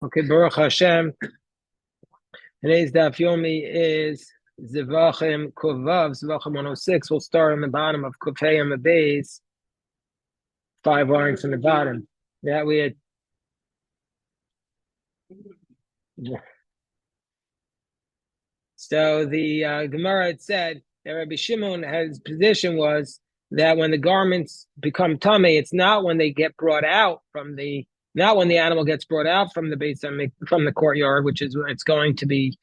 Okay, Baruch Hashem. Today's daf yomi is Zevachim Kovav, Zevachim 106. We'll start on the bottom of Kufay and the base, 5 lines from the bottom. That we had. So the Gemara had said that Rabbi Shimon, his position was that when the garments become tummy, it's not when they get brought out from the, not when the animal gets brought out from the base from the courtyard, which is when it's going to be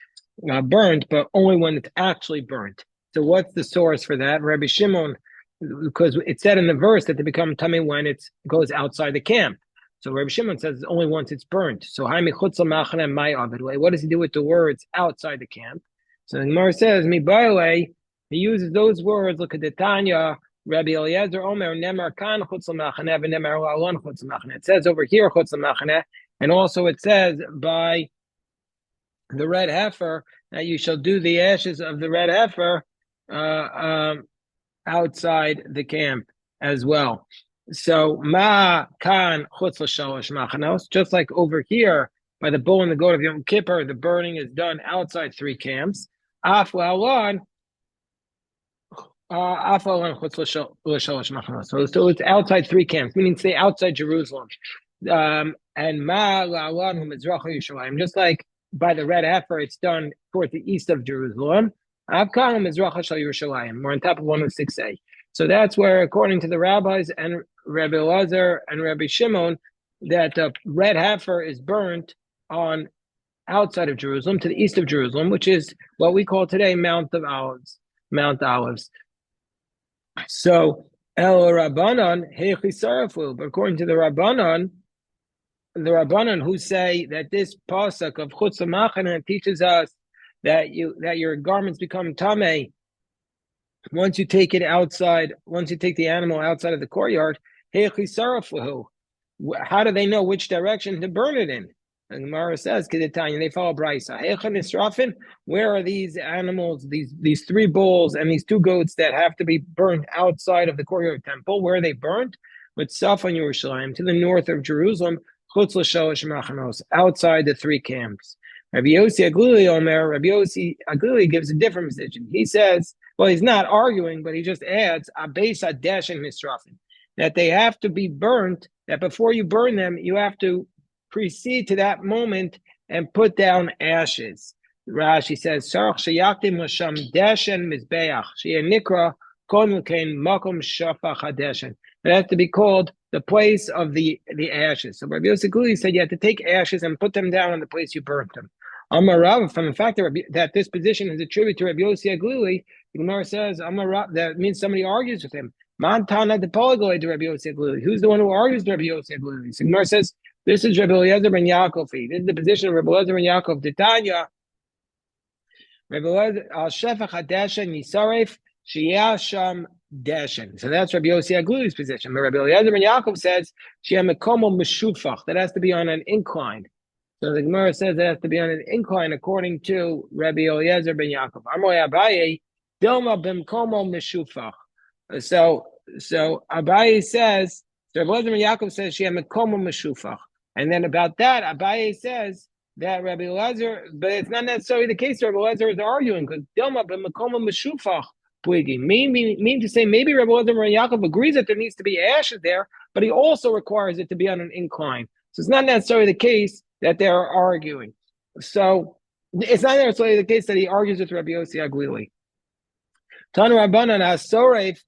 burned, but only when it's actually burnt. So what's the source for that? Rabbi Shimon, because it said in the verse that they become tummy when it goes outside the camp. So Rabbi Shimon says it's only once it's burnt. So what does he do with the words outside the camp? So the Gemara says, he uses those words. Look at the Tanya, Rabbi Eliezer Omer, Nemar Kan Chutz L'Machaneh, Nemar Alon Chutz L'Machaneh. It says over here Chutz L'Machaneh, and also it says by the red heifer that you shall do the ashes of the red heifer outside the camp as well. So Ma Kan Chutz L'Shalosh Machanos, just like over here by the bull and the goat of Yom Kippur, the burning is done outside 3 camps. Af La'alon Chutz L'Shalosh Machanos. So it's outside 3 camps, meaning stay outside Jerusalem. And Ma La'alon Hu Mizracha Yishalayim, just like by the red heifer, it's done towards the east of Jerusalem. We're on top of 106a. So that's where, according to the rabbis and Rabbi Elazar and Rabbi Shimon, that the red heifer is burnt on outside of Jerusalem, to the east of Jerusalem, which is what we call today Mount of Olives, Mount Olives. So El Rabbanan Heichisarafu, but according to the Rabbanan who say that this pasuk of Chutz L'Machaneh teaches us that your garments become tameh once you take it outside, once you take the animal outside of the courtyard. How do they know which direction to burn it in? And Gemara says, they follow Brisa. Where are these animals, these 3 bulls and these 2 goats that have to be burnt outside of the courtyard temple? Where are they burnt? With Safon Yerushalayim, to the north of Jerusalem, Chutz L'Shalosh Machanos, outside the 3 camps. Rabbi Yossi Aglili gives a different position. He says, well, he's not arguing, but he just adds Abeis Adesh and Misrafin, that they have to be burnt, that before you burn them, you have to proceed to that moment and put down ashes. Rashi says, Sarach Shayaktim Lasham Deshen Mizbeach, Shia Nikra, Kon Lukain Makom Shafach Hadeshen. It has to be called the place of the ashes. So Rabbi Yossi Aglili said you have to take ashes and put them down on the place you burnt them. Amarav, from the fact that this position is attributed to Rabbi Yossi Aglili, the Gemara says Amarav, that means somebody argues with him. Mantana de Polagoi to Rabbi Yossi Aglili. Who's the one who argues to Rabbi Yossi Aglili? So the Gemara says this is Rabbi Eliezer ben Yaakov. This is the position of Rabbi Eliezer ben Yaakov. Titania, Rabbi Eliezer al Shefach Hadeshen Yisaref Shiyasham Deshen. So that's Rabbi Yossi Aglili's position. But Rabbi Eliezer ben Yaakov says Shiamekomo Meshufach. That has to be on an incline. So the Gemara says it has to be on an incline according to Rabbi Eliezer ben Yaakov. Amoy Abaye Dilma Bimkomo Meshufach. So Abaye says, so Rabbi Eliezer ben Yaakov says Shiamekomo Meshufach. And then about that, Abaye says that Rabbi Eliezer, but it's not necessarily the case. Rabbi Eliezer is arguing because Dilma Bimkomo Meshufach. Mean to say maybe Rabbi Eliezer ben Yaakov agrees that there needs to be ashes there, but he also requires it to be on an incline. So it's not necessarily the case that they're arguing. So it's not necessarily the case that he argues with Rabbi Yossi Aglili. Tan Rabbanan Hasoref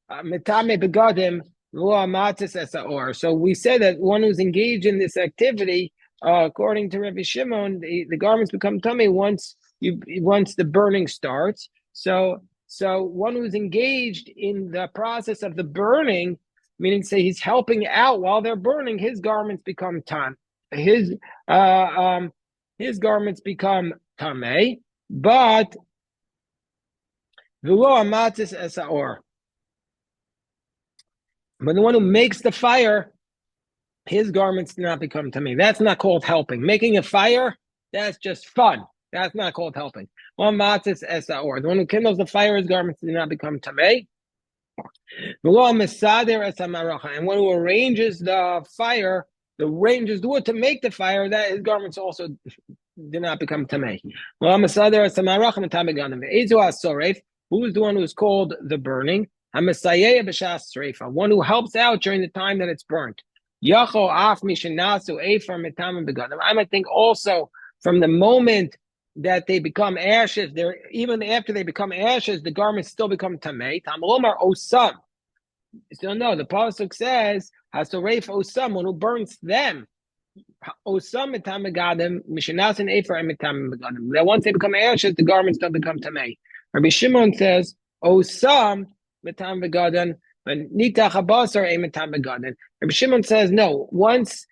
Metame Begadim Lo Amatis Esaor. So we said that one who's engaged in this activity, according to Rabbi Shimon, the garments become tummy once the burning starts. So one who's engaged in the process of the burning, meaning say he's helping out while they're burning, his garments become tam. His garments become tameh, but v'lo amatis esaor. But the one who makes the fire, his garments do not become tameh. That's not called helping. Making a fire, that's just fun. That's not called helping. Amatis esaor. The one who kindles the fire, his garments do not become tameh. And one who arranges the fire the rangers do it to make the fire, that his garments also did not become tamei. Who is the one who is called the burning? One who helps out during the time that it's burnt. I might think also from the moment that they become ashes, even after they become ashes, the garments still become tamei. Tamlomar osam. So no, the pasuk says hasoreif osam, one who burns them. Osam mitam megadim mishanas and ephar and mitam megadim. That once they become ashes, the garments don't become tamei. Rabbi Shimon says osam mitam megadim, but nitach habasar a mitam megadim. Rabbi Shimon says no. Once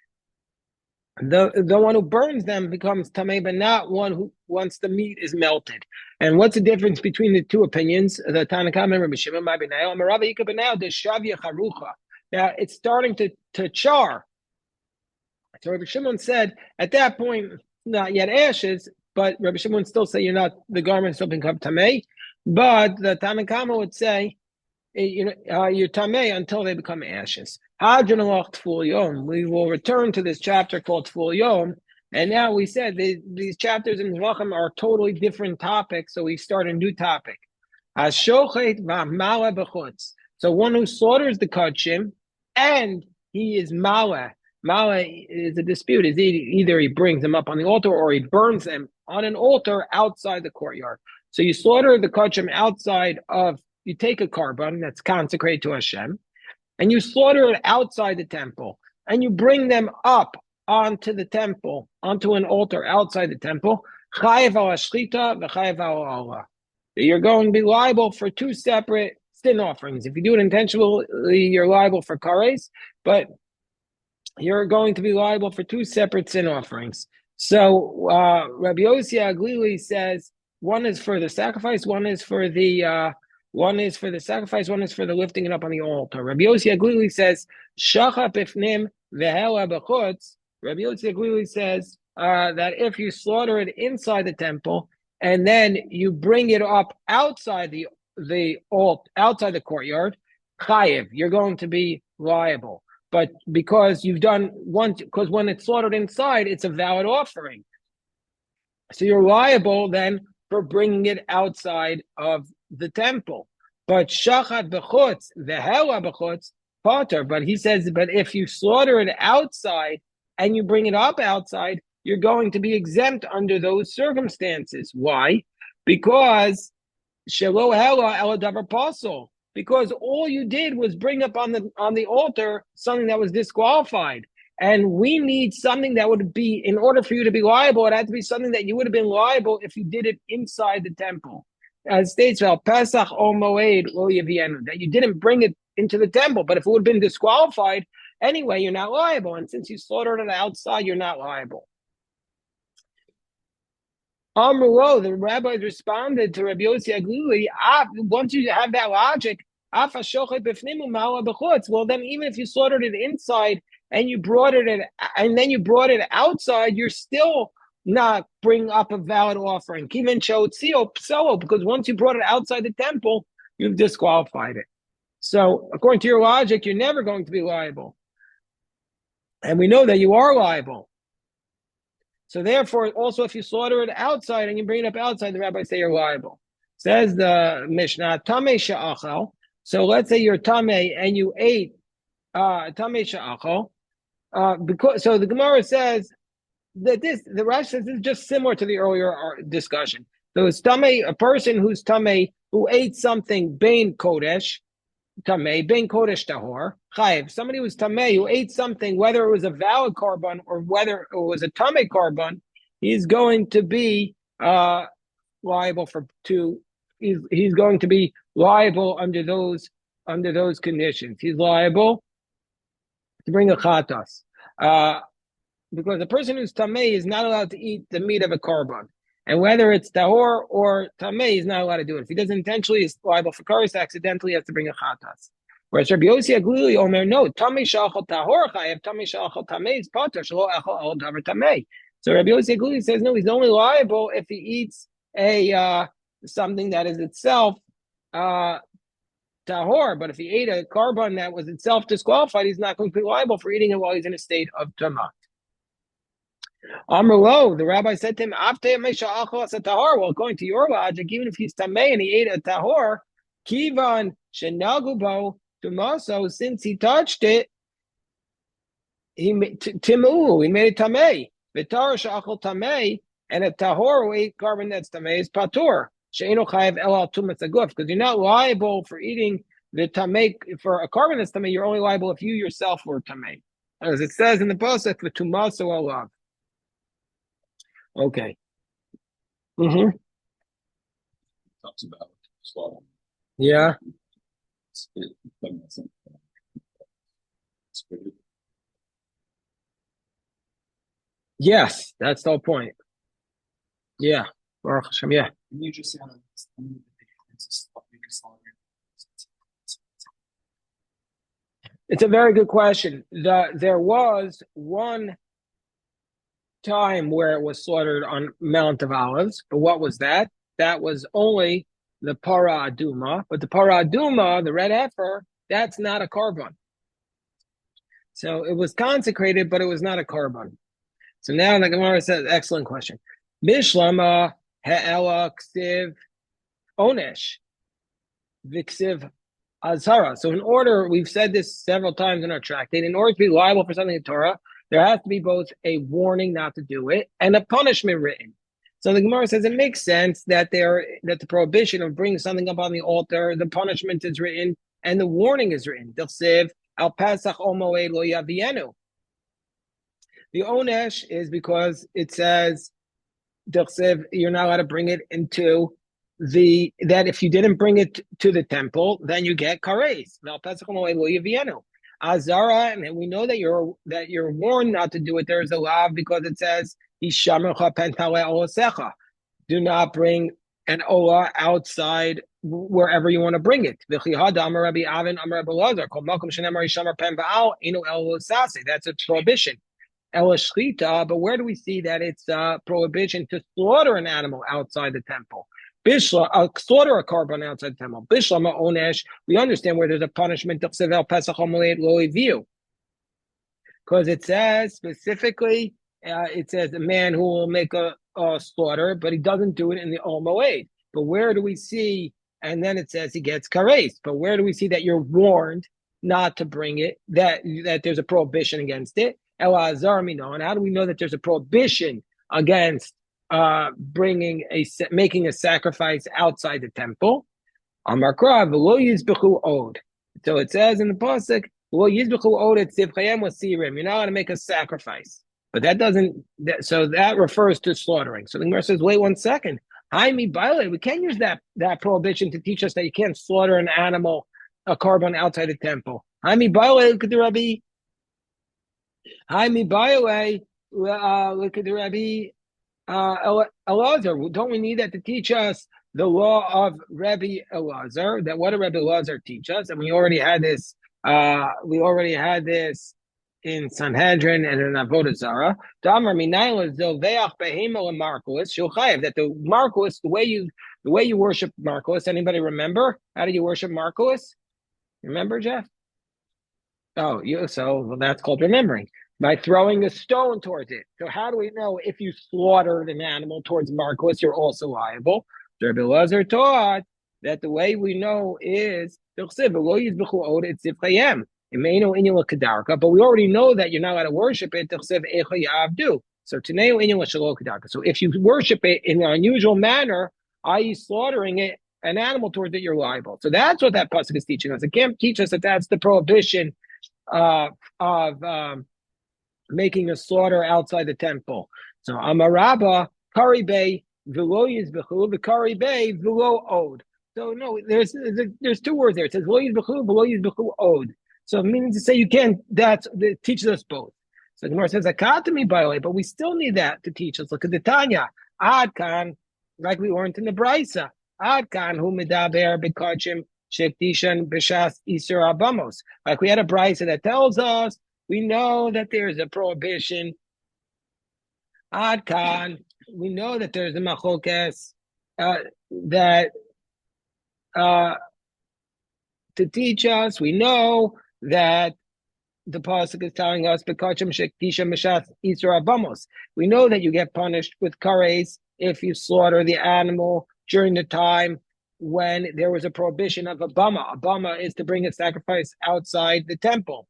the one who burns them becomes tamei, but not one who once the meat is melted. And what's the difference between the two opinions? The Tanakam and Rabbi Shimon Mabinayo, Marava Yikabinayo, the Shavya Charucha. Now it's starting to char. So Rabbi Shimon said at that point, not yet ashes, but Rabbi Shimon still say the garments don't become tamei. But the Tanakama would say, you're tamei until they become ashes. We will return to this chapter called Tful Yom, and now we said these chapters in Zevachim are totally different topics, so we start a new topic. So one who slaughters the kachim, and he is mala. Mala is a dispute. Is either he brings them up on the altar or he burns them on an altar outside the courtyard. So you slaughter the kachim outside you take a carbon that's consecrated to Hashem, and you slaughter it outside the temple, and you bring them up onto the temple, onto an altar outside the temple. Chayev al hashchita v'chayev al Allah. You're going to be liable for two separate sin offerings. If you do it intentionally, you're liable for kares, but you're going to be liable for two separate sin offerings. So Rabbi Yossi Aglili says one is for the sacrifice, one is for the sacrifice, one is for the lifting it up on the altar. Rabbi Yossi Aglili says shacha bifnim vehela b'chutz. Rabbi Yossi Aglili says that if you slaughter it inside the temple and then you bring it up outside the outside the courtyard, chayiv, you're going to be liable. But because because when it's slaughtered inside, it's a valid offering. So you're liable then for bringing it outside of the temple. But shachat b'chutz, v'hela b'chutz, potter. But he says, but if you slaughter it outside and you bring it up outside, you're going to be exempt under those circumstances. Why? Because shelo hela ela davar pasol. Because all you did was bring up on the altar something that was disqualified. And we need something that would be, in order for you to be liable, it had to be something that you would have been liable if you did it inside the temple. As states, Pesach or Moed, that you didn't bring it into the temple. But if it would have been disqualified, anyway, you're not liable. And since you slaughtered it outside, you're not liable. Amrulo, the rabbis responded to Rabbi Yossi Aglili, once you have that logic, well then even if you slaughtered it inside and you brought it outside, you're still not bringing up a valid offering. Because once you brought it outside the temple, you've disqualified it. So according to your logic, you're never going to be liable. And we know that you are liable. So therefore, also if you slaughter it outside and you bring it up outside, the rabbis say you're liable. Says the Mishnah, Tamei she'achal. So let's say you're Tamei and you ate Tamei she'achal. So the Gemara says that the Rashi says this is just similar to the earlier discussion. So it's Tamei, a person who's Tamei, who ate something Bein Kodesh, Tamei, Bein Kodesh Tahor, Chayiv. Somebody who's Tamei, who ate something, whether it was a valid korban or whether it was a Tamei korban, he's going to be liable he's going to be liable under those conditions. He's liable to bring a chatas. Because the person who's tamei is not allowed to eat the meat of a korban. And whether it's tahor or tamei, he's not allowed to do it. If he does intentionally, he's liable for kares. Accidentally, he has to bring a chatas. Whereas Rabbi Yossi Aglili Omer, no, tamei shachal tahor chayev, tamei shachal tamei is pater, shelo echal al davar tamei. So Rabbi Yossi Aglili says, no, he's only liable if he eats something that is itself tahor. But if he ate a carbon that was itself disqualified, he's not going to be liable for eating it while he's in a state of tamah. Amrlo, the rabbi said to him, well, according to your logic, even if he's tameh and he ate a tahor, kivan shenagubo tumaso, since he touched it, he made it tameh. V'tar shachol tameh, and a tahor who ate carbon that's tameh is patur. She'enu chayav el tumas aguf, because you're not liable for eating the tameh for a carbon that's tameh. You're only liable if you yourself were tameh, as it says in the pasuk, v'tumaso alav. Okay. Mm-hmm. Talks about swallowing. Yeah. Yes, that's the whole point. Yeah. Baruch Hashem, yeah. Can you just say it's a very good question. There was one time where it was slaughtered on Mount of Olives, but what was that? That was only the para aduma, but the para aduma, the red heifer, that's not a carbon. So it was consecrated, but it was not a carbon. So now the Gemara says, excellent question. Bishlama ha'ela ksiv onesh viksiv azhara. So in order, we've said this several times in our tractate, in order to be liable for something in Torah, there has to be both a warning not to do it and a punishment written. So the Gemara says it makes sense that the prohibition of bringing something up on the altar, the punishment is written and the warning is written. Al Pasach O Moed Lo Yavienu. The onesh is because it says you're not allowed to bring it into that if you didn't bring it to the temple, then you get kares. Al Pasach O Moed Lo Yavienu. Azara, and we know that you're warned not to do it. There's a law because it says do not bring an olah outside wherever you want to bring it. That's a prohibition. But where do we see that it's a prohibition to slaughter an animal outside the temple? Slaughter a carbon outside the temple. Bishlama onesh, we understand where there's a punishment because it says specifically, it says a man who will make a slaughter, but he doesn't do it in the Ol Moed. But where do we see? And then it says he gets kares. But where do we see that you're warned not to bring it? That there's a prohibition against it. El Azar Mino. And how do we know that there's a prohibition against making a sacrifice outside the temple? Amar Krav v'lo yizbechu od. So it says in the pasuk, v'lo yizbechu od et zivchayim wasirim. You're not going to make a sacrifice, but that doesn't. So that refers to slaughtering. So the Gemara says, wait 1 second. We can't use that prohibition to teach us that you can't slaughter an animal, a carbon outside the temple. Look at the Rabbi. Look at the Rabbi. Elazar, don't we need that to teach us the law of Rabbi Elazar? That what did Rabbi Elazar teach us? And we already had this. We already had this in Sanhedrin and in Avodah Zarah. Damar minayla zoveach behemel and Marcos shulchayev. That the Marcos, the way you worship Marcos. Anybody remember? How do you worship Marcos? Remember, Jeff? Oh, so that's called remembering. By throwing a stone towards it. So how do we know if you slaughtered an animal towards Marcos, you're also liable? Rabbi Elazar taught that the way we know is but we already know that you're not allowed to worship it. So if you worship it in an unusual manner, i.e. slaughtering it, an animal towards it, you're liable. So that's what that pasuk is teaching us. It can't teach us that that's the prohibition of making a slaughter outside the temple. So Amarabba, Kari Bay, Velo Yizbechu, the Kari Bay, Velo Od. So no, there's 2 words there. It says Velo Yizbechu Od. So it means to say you can't, that teaches us both. So the Gemara says, Akatami by the way, but we still need that to teach us. Look at the Tanya. Adkan, like we learned in the Brisa. Adkan, hu medaber bekachim shektishan b'shas isur abamos. Like we had a Brisa that tells us, we know that there's a prohibition. Adkan, we know that there's a machokes that to teach us. We know that the pasuk is telling us, we know that you get punished with kares if you slaughter the animal during the time when there was a prohibition of a bama. A bama is to bring a sacrifice outside the temple.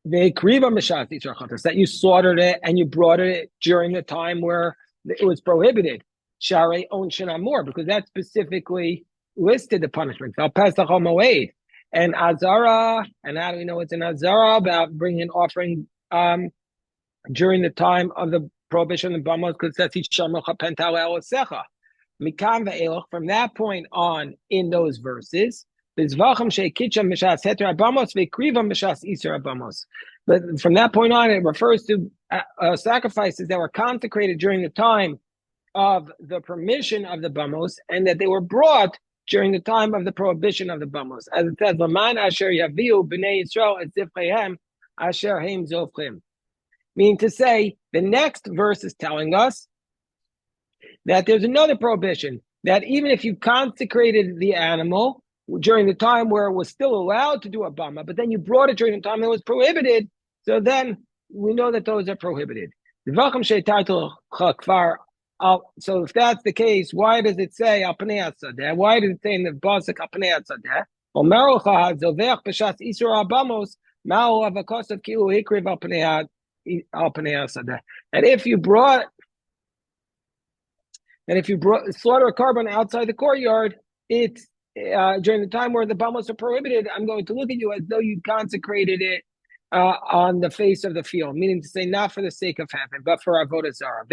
The kriva mishas that you slaughtered it and you brought it during the time where it was prohibited. Share onshin amor, because that specifically listed the punishment. Al pesach al moed and azara. And how do we know it's an azara? About bringing an offering during the time of the prohibition of bamos, because that's yishamecha pental elasecha. Mikam ve'eloch. From that point on, in those verses. But from that point on, it refers to sacrifices that were consecrated during the time of the permission of the bamos, and that they were brought during the time of the prohibition of the bamos. As it says, "Laman asher yaviu b'nei Yisrael et zivcheihem asher heim zovchim." Meaning to say, the next verse is telling us that there's another prohibition, that even if you consecrated the animal during the time where it was still allowed to do a bama, but then you brought it during the time that it was prohibited, so then we know that those are prohibited. So if that's the case, why does it say al pnei hasadeh? Why does it say in the pasuk al pnei hasadeh? And if you slaughter a carbon outside the courtyard, it's during the time where the bamos are prohibited, I'm going to look at you as though you consecrated it on the face of the field, meaning to say not for the sake of heaven, but for avodah zarah.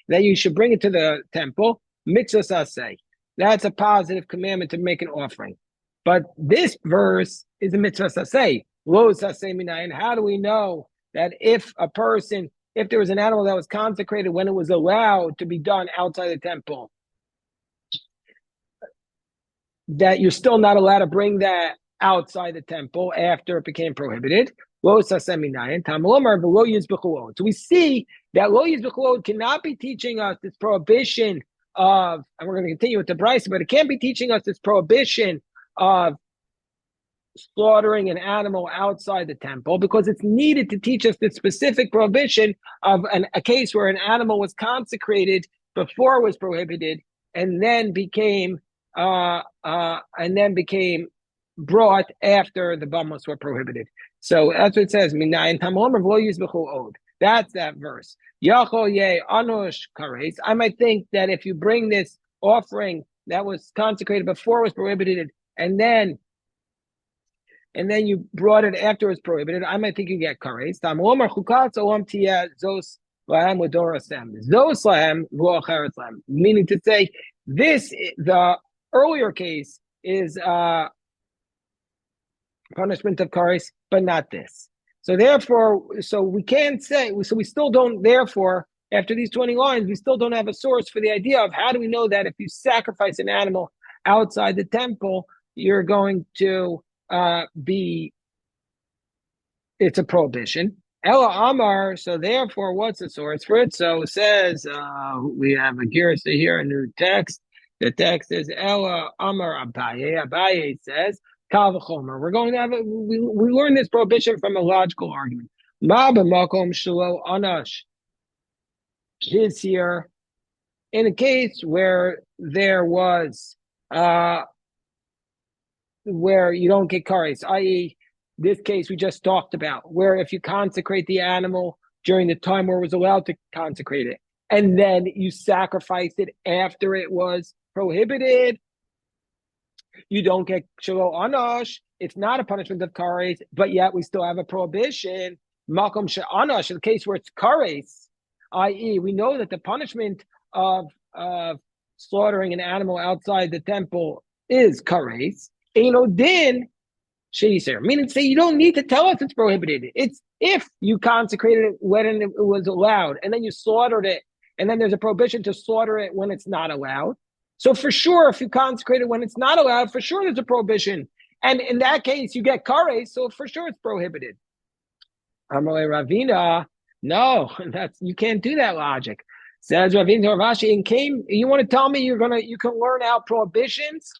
That you should bring it to the temple, mitzvah saseh. That's a positive commandment to make an offering. But this verse is a mitzvah saseh. Lo saseh minayin. How do we know that if there was an animal that was consecrated when it was allowed to be done outside the temple, that you're still not allowed to bring that outside the temple after it became prohibited? So we see that lo yizbechuot cannot be teaching us this prohibition of, and we're going to continue with the Bryce, but it can't be teaching us this prohibition of slaughtering an animal outside the temple, because it's needed to teach us the specific prohibition of a case where an animal was consecrated before it was prohibited, and then became brought after the bamos were prohibited. So that's what it says. That's that verse. I might think that if you bring this offering that was consecrated before it was prohibited, and then you brought it after it was prohibited, I might think you get kares. Meaning to say, the earlier case is punishment of kares, but not this. So therefore, we can't say, so we still don't, therefore, after these 20 lines, we still don't have a source for the idea of how do we know that if you sacrifice an animal outside the temple, you're going to it's a prohibition. Ella Amar, so therefore, what's the source for it? So it says, we have a Girsa here, a new text. The text is Ella Amar Abaye. Abaye says, Kal v'chomer. We're going to have we learn this prohibition from a logical argument. Ma b'makom shelo anash is here in a case where there was where you don't get kares, i.e., this case we just talked about, where if you consecrate the animal during the time where it was allowed to consecrate it, and then you sacrifice it after it was prohibited, you don't get shelo anash. It's not a punishment of kares, but yet we still have a prohibition. Makom she'anash, in the case where it's kares, i.e., we know that the punishment of slaughtering an animal outside the temple is kares. Eino din she'iser, meaning to say you don't need to tell us it's prohibited. It's if you consecrated it when it was allowed, and then you slaughtered it, and then there's a prohibition to slaughter it when it's not allowed. So for sure, if you consecrate it when it's not allowed, for sure there's a prohibition. And in that case, you get kares, so for sure it's prohibited. Amalei Ravina, No, that's you can't do that logic. Says Ravina Ravashi, and came. You want to tell me you can learn out prohibitions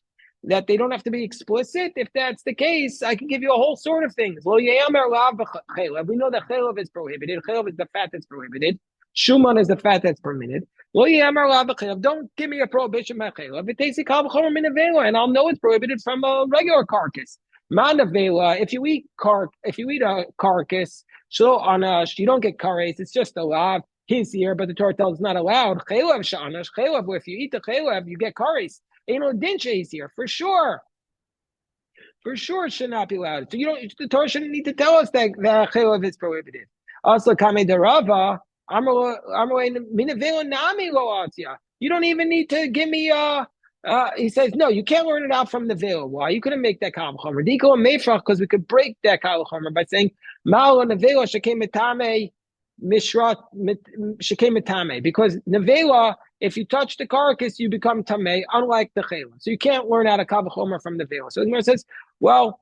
that they don't have to be explicit? If that's the case, I can give you a whole sort of things. Well, we know that chelav is prohibited. Chelav is the fat that's prohibited. Shuman is the fat that's permitted. Don't give me a prohibition by chelav. It takes a kavachor min avela, and I'll know it's prohibited from a regular carcass. Man avela, if you eat a carcass. So on you don't get kares. It's just a lav. He's here, but the Torah tells it's not allowed. Chelav sha'anash chelav. If you eat the chelav, you get kares. Ain't no dinsha is here for sure. For sure, it should not be allowed. So you don't. The Torah shouldn't need to tell us that chelav is prohibited. Also, kame derava. You don't even need to give me he says, no, you can't learn it out from the veil. Why? You couldn't make that kal chomer. Diko mefrach, because we could break that kal chomer by saying mal nevela shekem metame mishrat shekem metame. Because nevela, if you touch the carcass, you become tamei, unlike the chayla. So you can't learn out a kal chomer from the veil. So the Gemara says, well,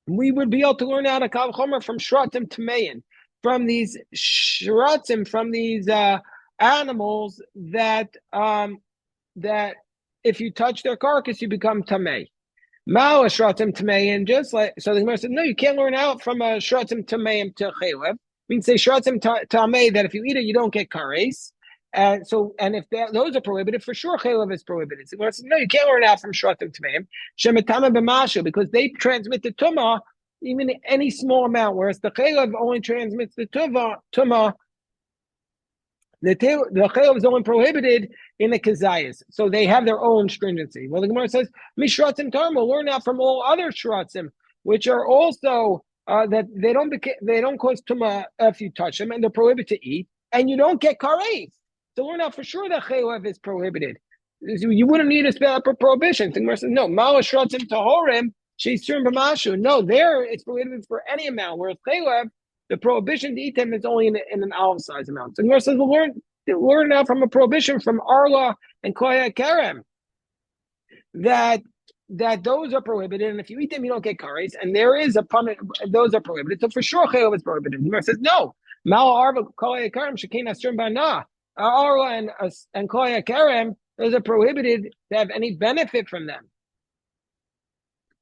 we would be able to learn out a kal chomer from shratim tamein, from these shratim, from these animals that that if you touch their carcass, you become tamei. Mao shratim tamei, and just like so, the Gemara said, no, you can't learn out from a shratim tameim to chaylev. We can say shratim tamei that if you eat it, you don't get kares. And so, and if those are prohibited, for sure, chaylev is prohibited. So the Gemara said, no, you can't learn out from shratim tameim shemetama b'mashu, because they transmit the tumah even any small amount, whereas the chaylev only transmits the tumah. The chaylev is only prohibited in the kazayas, so they have their own stringency. Well, the Gemara says mishratzim tarmo, learn out from all other shratzim, which are also that they don't cause tuma if you touch them, and they're prohibited to eat, and you don't get kares. So learn out for sure that chaylev is prohibited. You wouldn't need a separate prohibition. The Gemara says no, ma'al shratzim tahorim sheisrim b'mashu. No, there it's prohibited for any amount, whereas chaylev, the prohibition to eat them is only in an olive size amount. So the Gemara says, well, learn now from a prohibition from Arla and Koya Kerem that those are prohibited, and if you eat them, you don't get kares. And there is a punishment; those are prohibited. So for sure, chaylev is prohibited. The Gemara says, no. Mal Arva Koya Kerem shekin asrim bana. Arla and Koya Kerem, those are prohibited to have any benefit from them.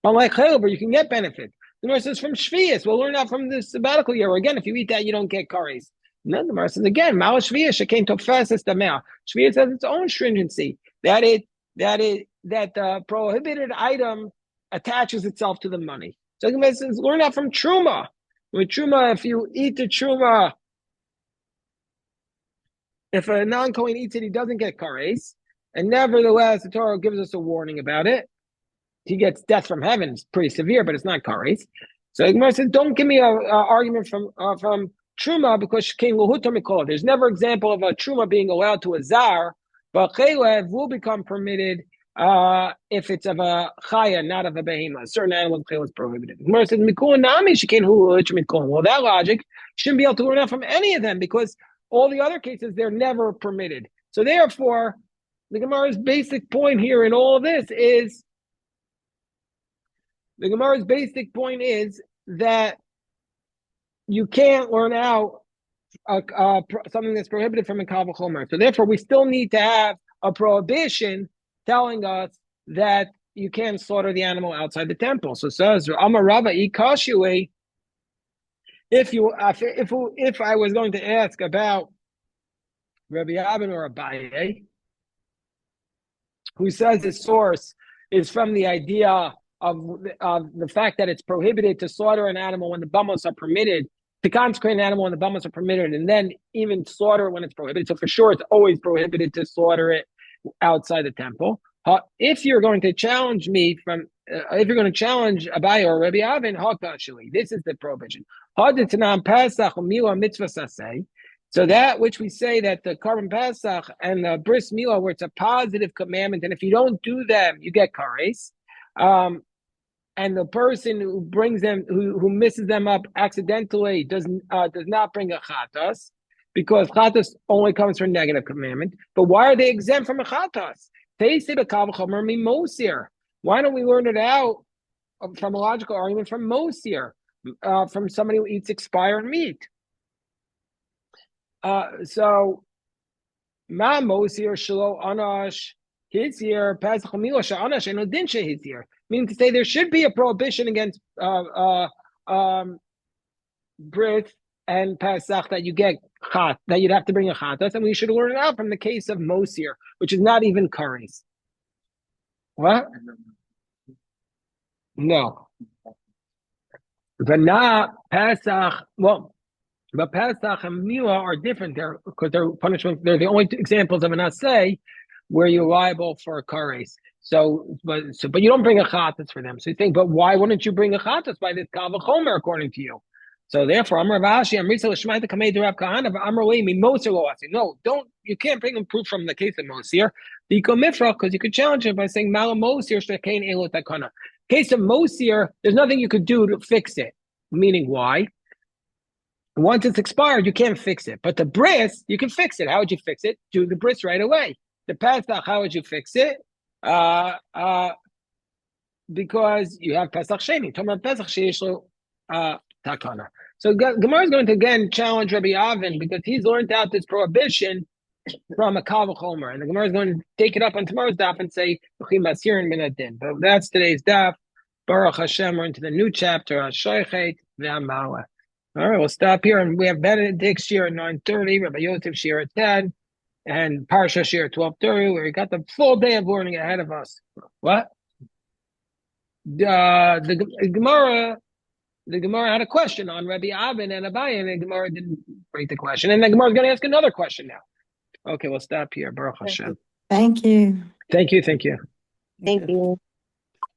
Unlike chaylev, where you can get benefit. The Gemara says from Shvius, we'll learn that from the sabbatical year. Again, if you eat that, you don't get kares. No, the Gemara says again, Mal Shvius shekain tofeses tameh. Shvius has its own stringency that the prohibited item attaches itself to the money. So the Gemara says learn that from truma. With truma, if you eat the truma, if a non-Kohen eats it, he doesn't get kares, and nevertheless, the Torah gives us a warning about it. He gets death from heaven. It's pretty severe, but it's not kares. So the Gemara says, don't give me an argument from truma, because there's never example of a truma being allowed to a zar, but chaylev will become permitted if it's of a chaya, not of a behema. Certain animals, chaylev is prohibited. The Gemara says, well, that logic shouldn't be able to learn out from any of them, because all the other cases they're never permitted. So therefore, the Gemara's basic point here in all of this is. The Gemara's basic point is that you can't learn out something that's prohibited from a kal v'chomer. So therefore, we still need to have a prohibition telling us that you can't slaughter the animal outside the temple. So it says, Amar Rava ikashui. If I was going to ask about Rabbi Abin or Abaye, who says the source is from the idea of the fact that it's prohibited to slaughter an animal when the bamos are permitted, to consecrate an animal when the bamos are permitted, and then even slaughter when it's prohibited. So for sure, it's always prohibited to slaughter it outside the temple. If you're going to challenge me if you're going to challenge Abaye or Rabbi Avin, this is the prohibition. So that which we say that the Karban Pesach and the Bris Milah, where it's a positive commandment, and if you don't do them, you get kares. And the person who brings them, who misses them up accidentally, does not bring a chatas, because chatas only comes from negative commandment. But why are they exempt from a chatas? Why don't we learn it out from a logical argument from Mosir, from somebody who eats expired meat? So Ma Mosir Shalo Anash his year Pesach Mila Anash and Odinsha his year. Meaning to say there should be a prohibition against bris and Pesach that you get chat, that you'd have to bring a chatas, and we should learn it out from the case of Mosir, which is not even curries. What? No. But not Pesach. Well, but Pesach and Mila are different there because they're punishment. They're the only two examples of an assay where you're liable for a kares. But you don't bring a chatas for them. So you think, but why wouldn't you bring a chatas by this kal v'chomer according to you? So therefore, Amar Vashi, Amrisa l'shmaita kamei d'Rav Kahana, Amar leimi Mosir lo asi. No, don't. You can't bring them proof from the case of Mosir. Diko mifra, because you could challenge it by saying Mala Mosir shekain elo takana. Case of Mosir, there's nothing you could do to fix it. Meaning, why? Once it's expired, you can't fix it. But the bris, you can fix it. How would you fix it? Do the bris right away. The Pesach, how would you fix it? Because you have Pesach Sheni. Tomer Pesach Sheishlo Takana. So Gemara is going to again challenge Rabbi Avin because he's learned out this prohibition from a kal v'chomer, and the Gemara is going to take it up on tomorrow's daf and say B'chim min adin. But that's today's daf. Baruch Hashem, we're into the new chapter. Hashoichet v'amala. All right, we'll stop here, and we have Benedict Shir at 9:30, Rabbi Yosef Shir at 10, and Parsha Shir at 12:30. Where we got the full day of learning ahead of us. What? The Gemara had a question on Rabbi Avin and Abaye, and the Gemara didn't break the question, and the Gemara is going to ask another question now. Okay, we'll stop here. Baruch Hashem. Thank you. Thank you. Thank you.